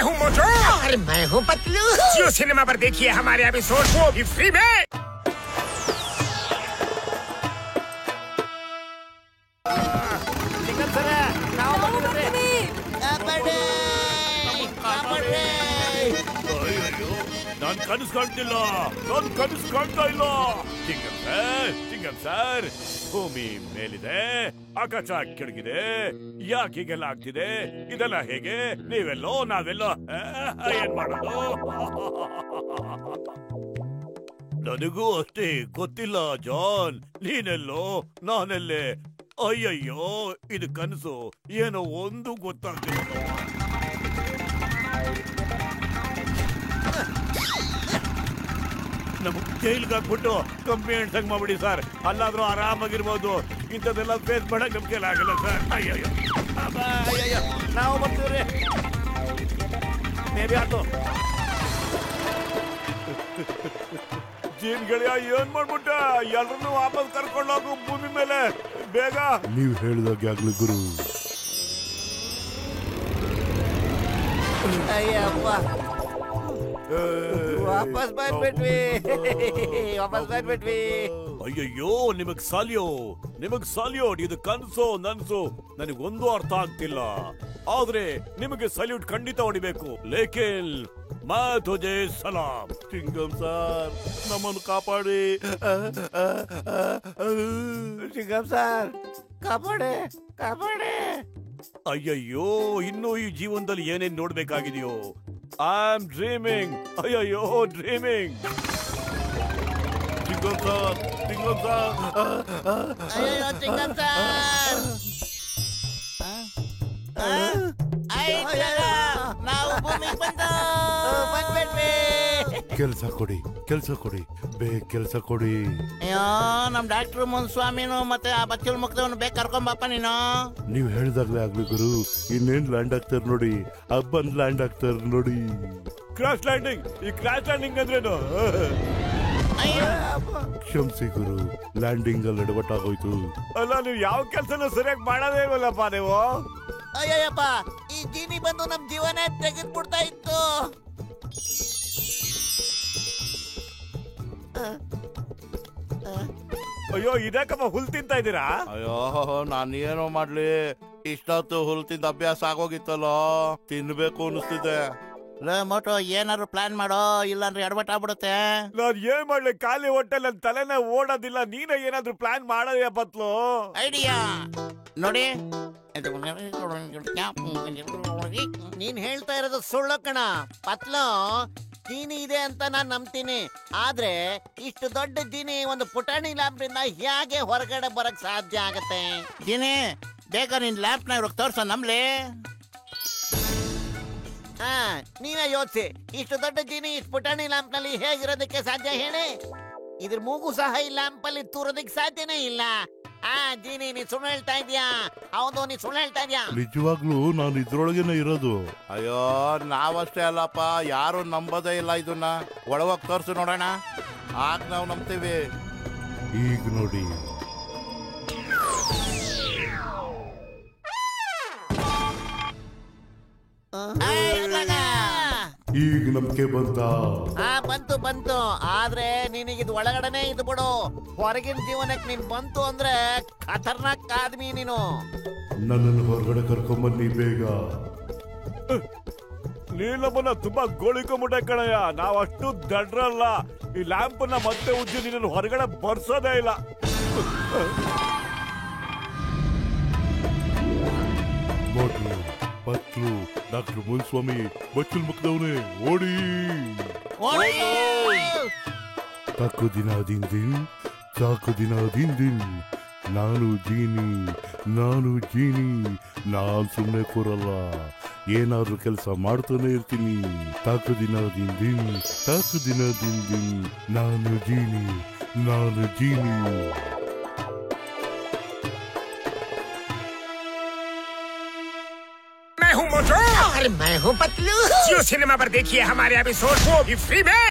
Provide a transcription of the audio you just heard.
हूँ मोटू और मैं हूँ पतलू। जियो सिनेमा पर देखिए हमारे एपिसोड, वो भी फ्री में। ನಾನ್ ಕನಸು ಕಾಣ್ತಿಲ್ಲ, ನಾನ್ ಕನಸು ಕಾಣ್ತಾ ಇಲ್ಲ. ಚಿಂಗಂ ಸರ್, ಭೂಮಿ ಮೇಲಿದೆ, ಆಕಾಶ ಕೆಳಗಿದೆ, ಯಾಕೆ ಹೀಗೆಲ್ಲ ಆಗ್ತಿದೆ? ಇದೆಲ್ಲ ಹೇಗೆ? ನೀವೆಲ್ಲೋ ನಾವೆಲ್ಲೋ ಏನ್ ಮಾಡೋದು? ನನಗೂ ಅಷ್ಟೇ ಗೊತ್ತಿಲ್ಲ ಜಾನ್. ನೀನೆಲ್ಲೋ, ನಾನೆಲ್ಲೇ? ಅಯ್ಯಯ್ಯೋ, ಇದು ಕನಸು ಏನೋ ಒಂದು ಗೊತ್ತಾಗ್ತಿಲ್ಲ. ನಮಗ್ ಜೈಲ್ಗೆ ಹಾಕ್ಬಿಟ್ಟು ಕಂಪ್ನಿ ಹೆಣ್ಸಂಗ್ ಮಾಡ್ಬಿಡಿ ಸರ್. ಅಲ್ಲಾದ್ರೂ ಆರಾಮಾಗಿರ್ಬೋದು. ಇಂಥದ್ದೆಲ್ಲ ಫೇಸ್ ಮಾಡಕ್ ನಮ್ ಕೈಲಿ ಆಗಲ್ಲ ಸರ್. ಅಯ್ಯಯ್ಯೋ ಅಯ್ಯಯ್ಯೋ, ನಾವು ಬರ್ತೀವ್ರಿ. ಮೇಬಿ ಆತು. ಜೀನ್ ಗೆಳೆಯ ಏನ್ ಮಾಡ್ಬಿಟ್ಟ? ಎಲ್ರನ್ನೂ ವಾಪಸ್ ಕರ್ಕೊಂಡೋಗು ಭೂಮಿ ಮೇಲೆ ಬೇಗ. ನೀವ್ ಹೇಳಿದಾಗೆ ಆಗ್ಲಿ ಗುರು. ಅಯ್ಯಪ್ಪ, ವಾಪಸ್ ಬಂದ್ಬಿಟ್ವಿ, ವಾಪಸ್ ಬಂದ್ಬಿಟ್ವಿ. ಅಯ್ಯಯ್ಯೋ, ನಿಮಗ್ ಸಲ್ಯೂಟ್. ಇದು ಕನ್ಸು ನನ್ಸು ನನಗೊಂದು ಅರ್ಥ ಆಗ್ತಿಲ್ಲ. ಆದ್ರೆ ನಿಮಗೆ ಸಲ್ಯೂಟ್ ಖಂಡಿತ ಹೊಡಿಬೇಕು. ಲೇಕಿನ್ ಮಾ ತುಜೆ ಸಲಾಂ. ಚಿಂಗಂ ಸರ್, ನಮ್ಮನ್ನು ಕಾಪಾಡಿ. ಚಿಂಗಂ ಸರ್, ಕಾಪಾಡೆ. ಅಯ್ಯಯ್ಯೋ, ಇನ್ನು ಈ ಜೀವನದಲ್ಲಿ ಏನೇನ್ ನೋಡ್ಬೇಕಾಗಿದೆಯೋ. I am dreaming. ಅಯ್ಯಯ್ಯೋ, ಡ್ರೀಮಿಂಗ್. ಚಿಂಗಂ ಸರ್, ಅಯ್ಯೋ ಚಿಂಗಂ ಸರ್, ನಾವು ಭೂಮಿಗೆ ಬಂದ್ಬಿಟ್ವಿ. ಕೆಲ್ಸ ಕೊಡಿ, ಬೇಗ ಕೆಲ್ಸ ಕೊಡಿ. ಅಯ್ಯೋ, ನಮ್ ಡಾಕ್ಟರ್ ಮುನ್ಸ್ವಾಮಿನು ಮತ್ತೆ ಆ ಬಚ್ಚಲ್ ಮುಕ್ತವನು ಬೇಗ ಕರ್ಕೊಂಬಪ್ಪ ನೀನು. ನೀವ್ ಹೇಳಿದಾಗ್ಲೇ ಆಗ್ಲಿ ಗುರು. ಇನ್ನೇನ್ ಲ್ಯಾಂಡ್ ಆಗ್ತಾರ ನೋಡಿ, ಅಬ್ಬನ್ ಲ್ಯಾಂಡ್ ಆಗ್ತಾರ ನೋಡಿ. Crash landing. ಈ ಕ್ರಾಶ್ ಲ್ಯಾಂಡಿಂಗ್ ಅಂದ್ರೇನು? ಕ್ಷಮಿಸಿ ಗುರು, ಲ್ಯಾಂಡಿಂಗ್ ಅಲ್ಲಿ ಎಡವಟ್ಟಾಗೋಯ್ತು. ಅಲ್ಲ, ನೀವು ಯಾವ ಕೆಲ್ಸನೂ ಸರಿಯಾಗಿ ಮಾಡೋದೇ ಇಲ್ವಲ್ಲಪ್ಪ ನೀವು. ಅಯ್ಯಪ್ಪ, ಈ ಜೀನಿ ಬಂದು ನಮ್ ಜೀವನ ತೆಗೆದ್ಬಿಡ್ತಾ ಇತ್ತು. ಅಯ್ಯೋ, ಇದಕ್ಕಪ್ಪ ಹುಲ್ ತಿಂತಾ ಇದ್ದೀರಾ? ಅಯ್ಯೋ, ನಾನೇನೋ ಮಾಡ್ಲಿ, ಇಷ್ಟೊತ್ತು ಹುಲ್ ತಿಂದ ಅಭ್ಯಾಸ ಆಗೋಗಿತ್ತಲ್ಲ, ತಿನ್ಬೇಕು ಅನಿಸ್ತಿದೆ. ಮೋಟೋ, ಏನಾದ್ರು ಪ್ಲಾನ್ ಮಾಡೋ, ಇಲ್ಲಾಂದ್ರೆ ಎಡವಟ್ಟಾಗ್ಬಿಡುತ್ತೆ. ನಾನ್ ಏನ್ ಮಾಡ್ಲಿ, ಖಾಲಿ ಹೊಟ್ಟೆ ನನ್ ತಲೆನೇ ಓಡೋದಿಲ್ಲ. ನೀನೇ ಏನಾದ್ರು ಪ್ಲಾನ್ ಮಾಡೋದೇ ಪತ್ಲು. ಐಡಿಯಾ ನೋಡಿ, ನೀನ್ ಹೇಳ್ತಾ ಇರೋದು ಸುಳ್ಳು ಕಣ ಪತ್ಲು. ಜೀನಿ ಇದೆ ಅಂತ ನಾನ್ ನಂಬ್ತೀನಿ, ಆದ್ರೆ ಇಷ್ಟು ದೊಡ್ಡ ಜೀನಿ ಒಂದು ಪುಟಾಣಿ ಲ್ಯಾಂಪ್ರಿಂದ ಹೇಗೆ ಹೊರಗಡೆ ಬರಕ್ ಸಾಧ್ಯ ಆಗತ್ತೆ? ಜೀನಿ, ಬೇಗ ನಿನ್ ಲ್ಯಾಂಪ್ ನ ತೋರ್ಸ ನಮ್ಲಿ. ನೀವೇ ಯೋಚಿಸಿ, ಇಷ್ಟು ದೊಡ್ಡ ಜೀನಿ ಇಷ್ಟು ಪುಟಾಣಿ ಲ್ಯಾಂಪ್ ನಲ್ಲಿ ಹೇಗಿರೋದಕ್ಕೆ ಸಾಧ್ಯ ಹೇಳಿ? ಇದ್ರ ಮೂಗು ಸಹ ಈ ಲ್ಯಾಂಪ್ ಅಲ್ಲಿ ತೂರೋದಕ್ಕೆ ಸಾಧ್ಯನೇ ಇಲ್ಲ. ಜೀನಿ, ನೀ ಸುಳ್ಳು ಹೇಳ್ತಾ ಇದ್ಯಾ? ಹೌದು, ನೀ ಸುಳ್ಳು ಹೇಳ್ತಾ ಇದ್ಯಾ? ನಿಜವಾಗ್ಲೂ ನಾನು ಇದ್ರೊಳಗೇನೆ ಇರೋದು. ಅಯ್ಯೋ, ನಾವಷ್ಟೇ ಅಲ್ಲಪ್ಪ, ಯಾರು ನಂಬೋದೇ ಇಲ್ಲ ಇದನ್ನ. ಒಳಗೋಗಿ ತೋರ್ಸು ನೋಡೋಣ, ಆಗ ನಾವು ನಂಬ್ತೀವಿ. ಈಗ ನೋಡಿ, ಈಗ ನಂಬಿಕೆ ಬಂತು. ಆದ್ರೆ ನಿನಗಿದ್ ಒಳಗಡೆನೆ ಇದು ಬಿಡು. ಹೊರಗಿನ ಜೀವನಕ್ಕೆ ನೀನ್ ಬಂತು ಅಂದ್ರೆ ಖತರ್ನಾಕ್ ಆದ್ಮಿ ನೀನು. ನನ್ನನ್ನು ಹೊರಗಡೆ ಕರ್ಕೊಂಬನ್ನಿ ಬೇಗ. ನೀನಮ್ಮನ್ನ ತುಂಬಾ ಗೋಳಿಕೊಂಬಿಟ್ಟೆ ಕಣಯ್ಯ. ನಾವಷ್ಟು ದಡ್ರಲ್ಲ. ಈ ಲ್ಯಾಂಪ್ ನ ಮತ್ತೆ ಉಜ್ಜಿ ನಿನ್ನನ್ನು ಹೊರಗಡೆ ಬರ್ಸೋದೇ ಇಲ್ಲ. ಮೋಟ್ಲು, ಪತ್ಲು, ಡಾಕ್ಟರ್ ಮುನ್ಸ್ವಾಮಿ, ಬಚ್ಚಲ್ ಮುಕ್ದವನೇ, ಓಡಿ. ಸಾಕು ದಿನ ದಿನ್. ನಾನು ಜೀನಿ, ನಾನ್ ಸುಮ್ಮನೆ ಕೂರಲ್ಲ. ಏನಾದ್ರೂ ಕೆಲಸ ಮಾಡ್ತಾನೆ ಇರ್ತೀನಿ. ತಾಕು ದಿನ ದಿನ್. ನಾನು ಜೀನಿ. मैं हूँ मोटू और मैं हूँ पतलू। जियो सिनेमा पर देखिए हमारे एपिसोड, वो भी फ्री में।